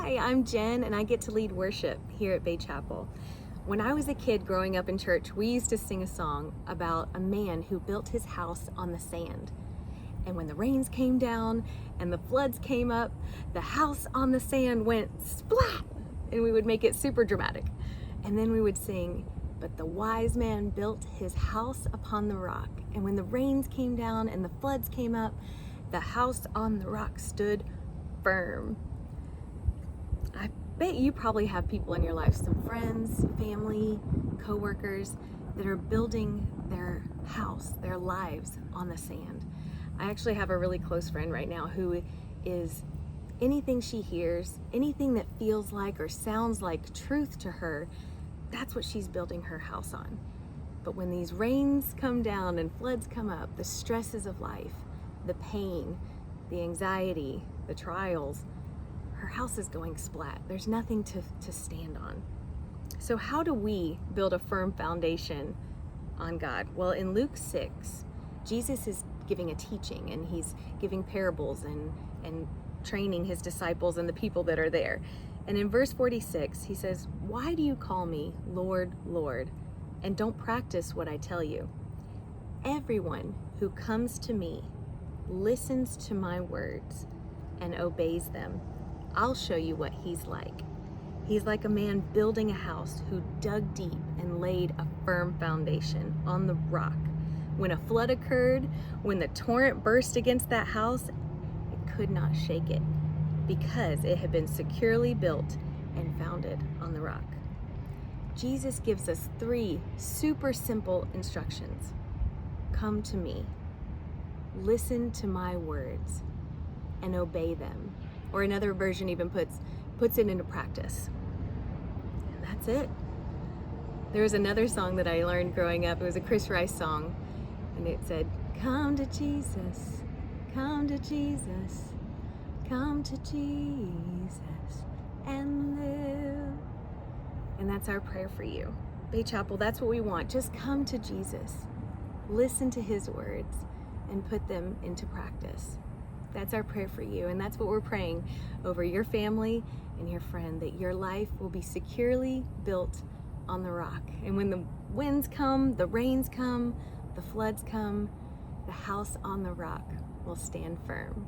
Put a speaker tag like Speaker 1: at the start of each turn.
Speaker 1: Hi, I'm Jen, and I get to lead worship here at Bay Chapel. When I was a kid growing up in church, we used to sing a song about a man who built his house on the sand. And when the rains came down and the floods came up, the house on the sand went splat, and we would make it super dramatic. And then we would sing, but the wise man built his house upon the rock. And when the rains came down and the floods came up, the house on the rock stood firm. I bet you probably have people in your life, some friends, family, coworkers, that are building their house, their lives on the sand. I actually have a really close friend right now who is, anything she hears, anything that feels like or sounds like truth to her, that's what she's building her house on. But when these rains come down and floods come up, the stresses of life, the pain, the anxiety, the trials, her house is going splat. There's nothing to stand on. So how do we build a firm foundation on God? Well, in Luke 6, Jesus is giving a teaching, and he's giving parables and training his disciples and the people that are there. And in verse 46, he says, "Why do you call me Lord, Lord, and don't practice what I tell you? Everyone who comes to me, listens to my words, and obeys them, I'll show you what he's like. He's like a man building a house who dug deep and laid a firm foundation on the rock. When a flood occurred, when the torrent burst against that house, it could not shake it because it had been securely built and founded on the rock." Jesus gives us 3 super simple instructions. Come to me, listen to my words, and obey them. Or another version even puts it into practice. And that's it. There was another song that I learned growing up. It was a Chris Rice song. And it said, come to Jesus, come to Jesus, come to Jesus and live. And that's our prayer for you. Bay Chapel, that's what we want. Just come to Jesus, listen to his words, and put them into practice. That's our prayer for you, and that's what we're praying over your family and your friend, that your life will be securely built on the rock. And when the winds come, the rains come, the floods come, the house on the rock will stand firm.